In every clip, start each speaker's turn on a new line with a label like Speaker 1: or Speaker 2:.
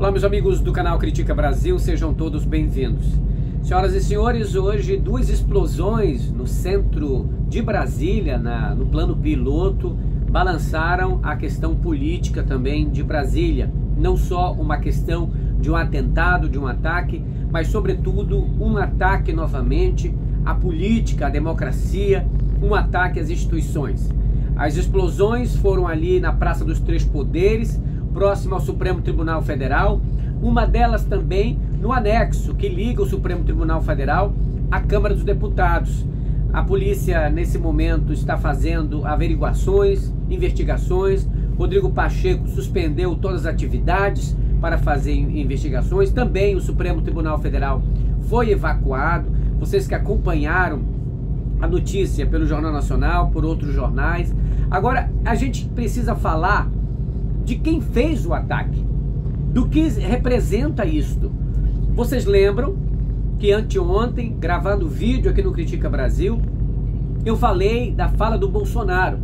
Speaker 1: Olá, meus amigos do canal Critica Brasil, sejam todos bem-vindos. Senhoras e senhores, hoje duas explosões no centro de Brasília, no plano piloto, balançaram a questão política também de Brasília. Não só uma questão de um atentado, de um ataque, mas sobretudo um ataque novamente à política, à democracia, um ataque às instituições. As explosões foram ali na Praça dos Três Poderes, próximo ao Supremo Tribunal Federal, uma delas também no anexo que liga o Supremo Tribunal Federal à Câmara dos Deputados. A polícia nesse momento está fazendo averiguações, investigações. Rodrigo Pacheco suspendeu todas as atividades para fazer investigações. Também o Supremo Tribunal Federal foi evacuado. Vocês que acompanharam a notícia pelo Jornal Nacional, por outros jornais. Agora, a gente precisa falar de quem fez o ataque, do que representa isto. Vocês lembram que anteontem, gravando vídeo aqui no Critica Brasil, eu falei da fala do Bolsonaro,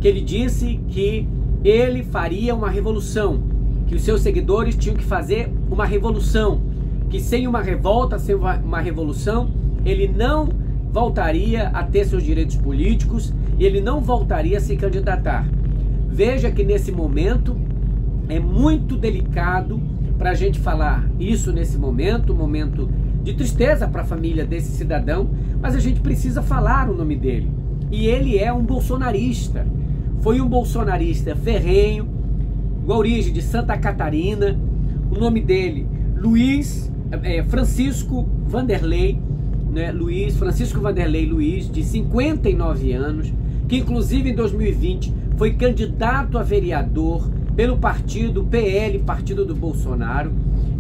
Speaker 1: que ele disse que ele faria uma revolução, que os seus seguidores tinham que fazer uma revolução, que sem uma revolta, sem uma revolução, ele não voltaria a ter seus direitos políticos e ele não voltaria a se candidatar. Veja que nesse momento é muito delicado para a gente falar isso nesse momento, um momento de tristeza para a família desse cidadão, mas a gente precisa falar o nome dele. E ele é um bolsonarista, foi um bolsonarista ferrenho, com a origem de Santa Catarina. O nome dele, Francisco Vanderlei, né? Francisco Vanderlei Luiz, de 59 anos, que inclusive em 2020 foi candidato a vereador pelo partido PL, partido do Bolsonaro.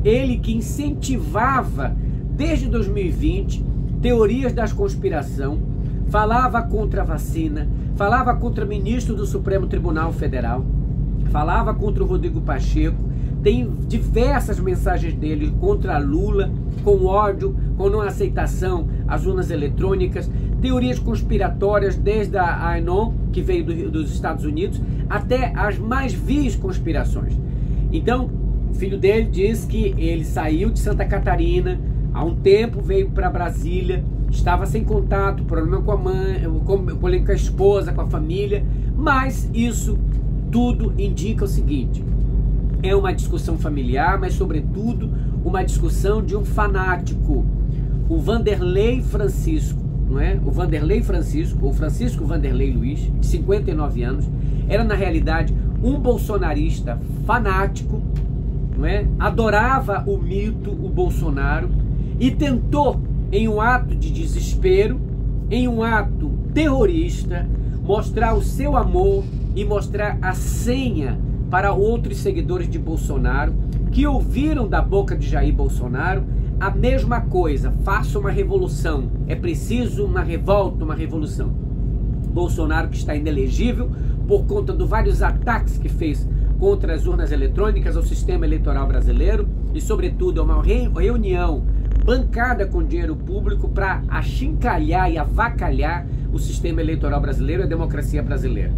Speaker 1: Ele que incentivava desde 2020 teorias da conspiração, falava contra a vacina, falava contra o ministro do Supremo Tribunal Federal, falava contra o Rodrigo Pacheco. Tem diversas mensagens dele contra Lula, com ódio, com não aceitação às urnas eletrônicas, teorias conspiratórias desde a Anon, que veio dos Estados Unidos, até as mais vis conspirações. Então, o filho dele diz que ele saiu de Santa Catarina, há um tempo veio para Brasília, estava sem contato, problema com a mãe, problema com a esposa, com a família, mas isso tudo indica o seguinte: é uma discussão familiar, mas sobretudo uma discussão de um fanático, o Vanderlei Francisco, não é? O Vanderlei Francisco, ou Francisco Vanderlei Luiz, de 59 anos, era na realidade um bolsonarista fanático, não é? Adorava o mito, o Bolsonaro, e tentou, em um ato de desespero, em um ato terrorista, mostrar o seu amor e mostrar a senha para outros seguidores de Bolsonaro, que ouviram da boca de Jair Bolsonaro a mesma coisa: faça uma revolução, é preciso uma revolta, uma revolução. Bolsonaro, que está inelegível por conta de vários ataques que fez contra as urnas eletrônicas, ao sistema eleitoral brasileiro, e sobretudo é uma reunião bancada com dinheiro público para achincalhar e avacalhar o sistema eleitoral brasileiro e a democracia brasileira.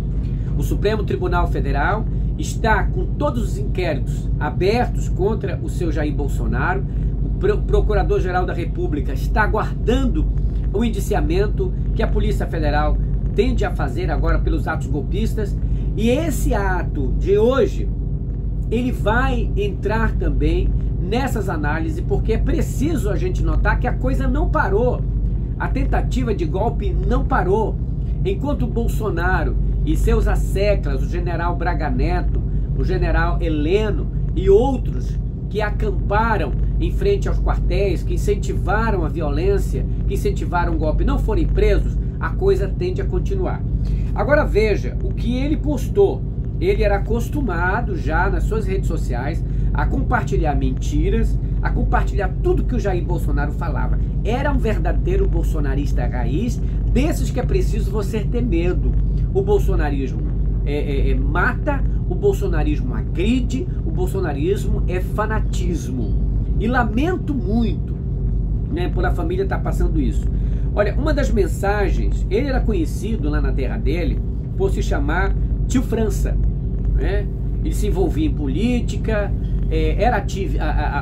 Speaker 1: O Supremo Tribunal Federal está com todos os inquéritos abertos contra o seu Jair Bolsonaro. O Procurador-Geral da República está aguardando o indiciamento que a Polícia Federal tende a fazer agora pelos atos golpistas. E esse ato de hoje, ele vai entrar também nessas análises, porque é preciso a gente notar que a coisa não parou. A tentativa de golpe não parou. Enquanto o Bolsonaro e seus asseclas, o general Braga Neto, o general Heleno e outros que acamparam em frente aos quartéis, que incentivaram a violência, que incentivaram o golpe, não forem presos, a coisa tende a continuar. Agora veja o que ele postou. Ele era acostumado já nas suas redes sociais a compartilhar mentiras, a compartilhar tudo que o Jair Bolsonaro falava. Era um verdadeiro bolsonarista raiz, desses que é preciso você ter medo. O bolsonarismo mata, o bolsonarismo agride, o bolsonarismo é fanatismo. E lamento muito, né, por a família estar passando isso. Olha, uma das mensagens, ele era conhecido lá na terra dele por se chamar Tio França, né? Ele se envolvia em política, era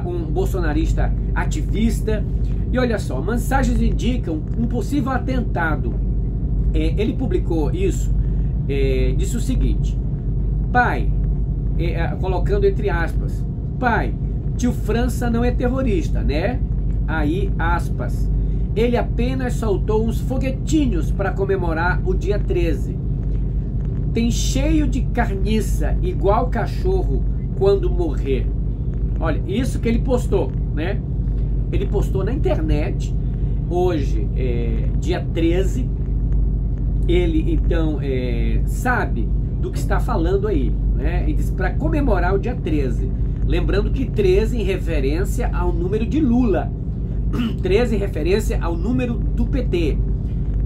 Speaker 1: um bolsonarista ativista. E olha só, mensagens indicam um possível atentado. Ele publicou isso, disse o seguinte: pai, colocando entre aspas, pai, tio França não é terrorista, né? Aí, aspas, ele apenas soltou uns foguetinhos para comemorar o dia 13. Tem cheio de carniça, igual cachorro quando morrer. Olha, isso que ele postou, né? Ele postou na internet, hoje, dia 13, ele então sabe do que está falando aí, né? Ele disse para comemorar o dia 13. Lembrando que 13 em referência ao número de Lula, 13 em referência ao número do PT.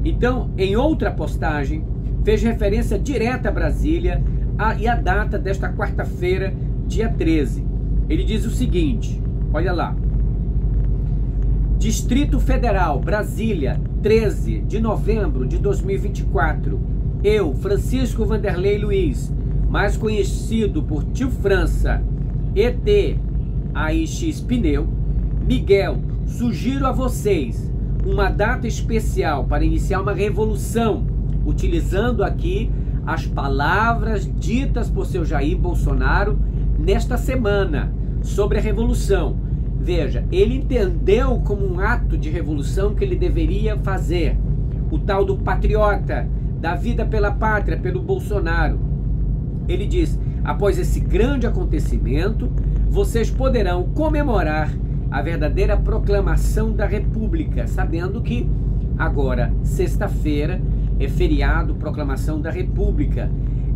Speaker 1: Então, em outra postagem, fez referência direta a Brasília e a data desta quarta-feira, dia 13. Ele diz o seguinte, olha lá: Distrito Federal, Brasília, 13 de novembro de 2024. Eu, Francisco Vanderlei Luiz, mais conhecido por Tio França, ET, AIX Pneu, Miguel, sugiro a vocês uma data especial para iniciar uma revolução, utilizando aqui as palavras ditas por seu Jair Bolsonaro nesta semana sobre a revolução. Veja, ele entendeu como um ato de revolução que ele deveria fazer, o tal do patriota, da vida pela pátria, pelo Bolsonaro. Ele diz: após esse grande acontecimento, vocês poderão comemorar a verdadeira proclamação da República, sabendo que agora, sexta-feira, é feriado, proclamação da República.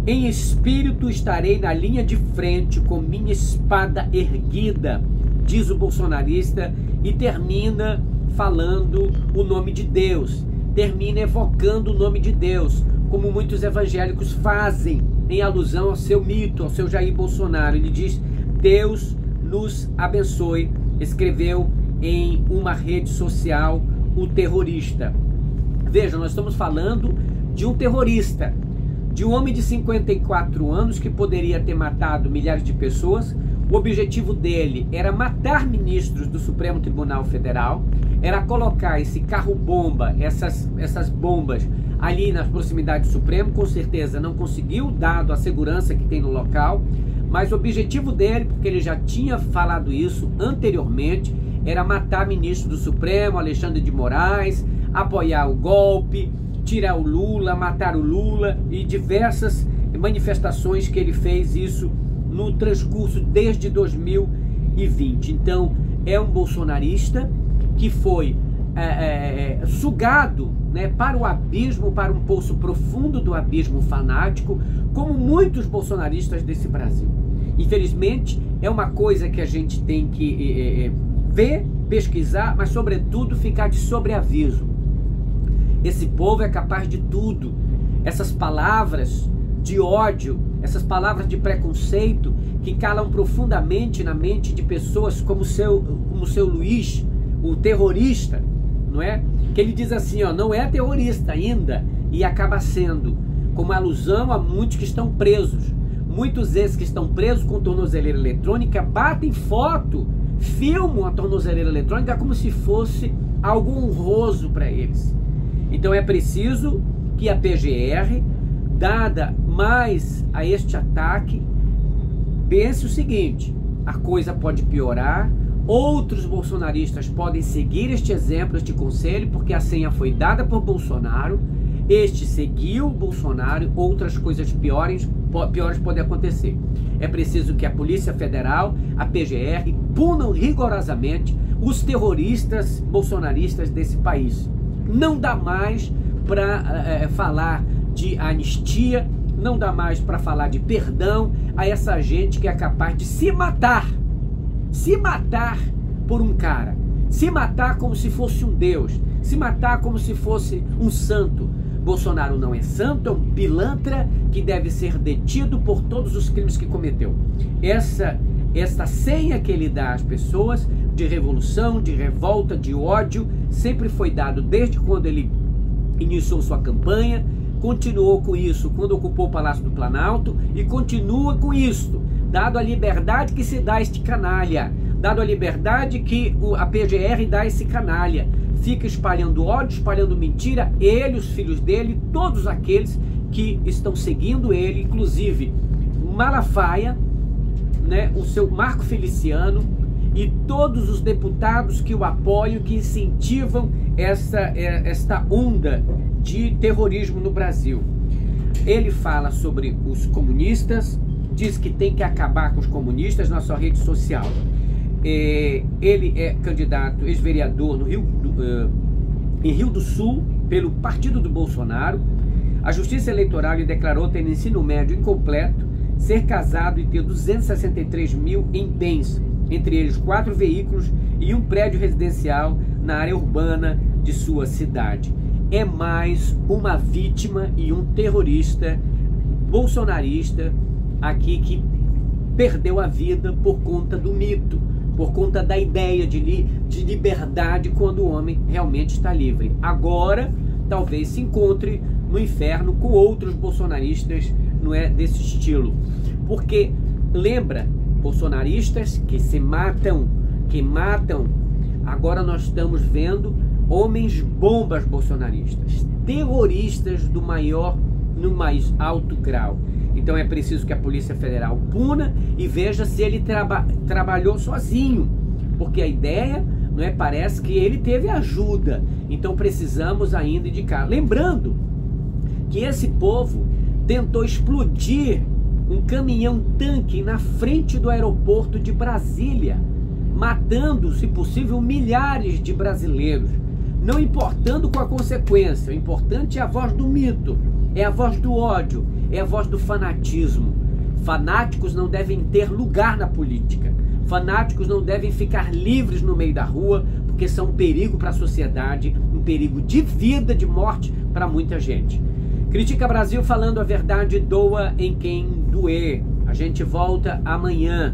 Speaker 1: Em espírito estarei na linha de frente com minha espada erguida, diz o bolsonarista, e termina falando o nome de Deus, termina evocando o nome de Deus, como muitos evangélicos fazem, em alusão ao seu mito, ao seu Jair Bolsonaro. Ele diz: Deus nos abençoe, escreveu em uma rede social o terrorista. Veja, nós estamos falando de um terrorista, de um homem de 54 anos que poderia ter matado milhares de pessoas. O objetivo dele era matar ministros do Supremo Tribunal Federal, era colocar esse carro-bomba, essas bombas ali nas proximidades do Supremo. Com certeza não conseguiu, dado a segurança que tem no local, mas o objetivo dele, porque ele já tinha falado isso anteriormente, era matar ministro do Supremo, Alexandre de Moraes, apoiar o golpe, tirar o Lula, matar o Lula, e diversas manifestações que ele fez isso no transcurso desde 2020. Então, é um bolsonarista que foi sugado, né, para o abismo, para um poço profundo do abismo fanático, como muitos bolsonaristas desse Brasil. Infelizmente, é uma coisa que a gente tem que ver, pesquisar, mas sobretudo ficar de sobreaviso. Esse povo é capaz de tudo. Essas palavras de ódio, essas palavras de preconceito que calam profundamente na mente de pessoas como o seu Luiz, o terrorista, não é? Que ele diz assim, ó, não é terrorista ainda, e acaba sendo, como alusão a muitos que estão presos. Muitos desses que estão presos com tornozeleira eletrônica batem foto, filmam a tornozeleira eletrônica como se fosse algo honroso para eles. Então é preciso que a PGR, dada mais a este ataque, pense o seguinte: a coisa pode piorar, outros bolsonaristas podem seguir este exemplo, este conselho, porque a senha foi dada por Bolsonaro, este seguiu Bolsonaro, outras coisas piores podem acontecer. É preciso que a Polícia Federal, a PGR, punam rigorosamente os terroristas bolsonaristas desse país. Não dá mais para falar de anistia, não dá mais para falar de perdão a essa gente que é capaz de se matar por um cara, se matar como se fosse um Deus, se matar como se fosse um santo. Bolsonaro não é santo, é um pilantra que deve ser detido por todos os crimes que cometeu. Esta senha que ele dá às pessoas de revolução, de revolta, de ódio, sempre foi dado desde quando ele iniciou sua campanha, continuou com isso quando ocupou o Palácio do Planalto e continua com isso dado a liberdade que se dá a este canalha, dado a liberdade que a PGR dá a esse canalha, fica espalhando ódio, espalhando mentira, ele, os filhos dele, todos aqueles que estão seguindo ele, inclusive Malafaia, né, o seu Marco Feliciano e todos os deputados que o apoiam, que incentivam esta onda de terrorismo no Brasil. Ele fala sobre os comunistas, diz que tem que acabar com os comunistas na sua rede social. Ele é candidato, ex-vereador em Rio do Sul, pelo partido do Bolsonaro. A Justiça Eleitoral lhe declarou ter ensino médio incompleto, ser casado e ter 263 mil em bens, entre eles 4 veículos e um prédio residencial na área urbana de sua cidade. É mais uma vítima e um terrorista bolsonarista aqui que perdeu a vida por conta do mito, por conta da ideia de liberdade quando o homem realmente está livre. Agora, talvez se encontre no inferno com outros bolsonaristas, não é, desse estilo. Porque, lembra, bolsonaristas que se matam, agora nós estamos vendo homens bombas bolsonaristas, terroristas no mais alto grau. Então é preciso que a Polícia Federal puna e veja se ele trabalhou sozinho, porque a ideia, não é, parece que ele teve ajuda. Então precisamos ainda indicar. Lembrando que esse povo tentou explodir um caminhão-tanque na frente do aeroporto de Brasília, matando, se possível, milhares de brasileiros, não importando com a consequência. O importante é a voz do mito, é a voz do ódio, é a voz do fanatismo. Fanáticos não devem ter lugar na política. Fanáticos não devem ficar livres no meio da rua, porque são um perigo para a sociedade, um perigo de vida, de morte para muita gente. Critica Brasil falando a verdade, doa em quem doer. A gente volta amanhã.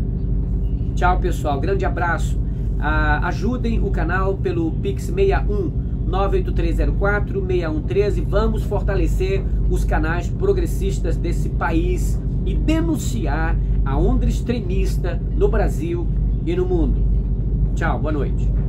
Speaker 1: Tchau, pessoal. Grande abraço. Ajudem o canal pelo Pix 61 98304 6113. Vamos fortalecer os canais progressistas desse país e denunciar a onda extremista no Brasil e no mundo. Tchau, boa noite.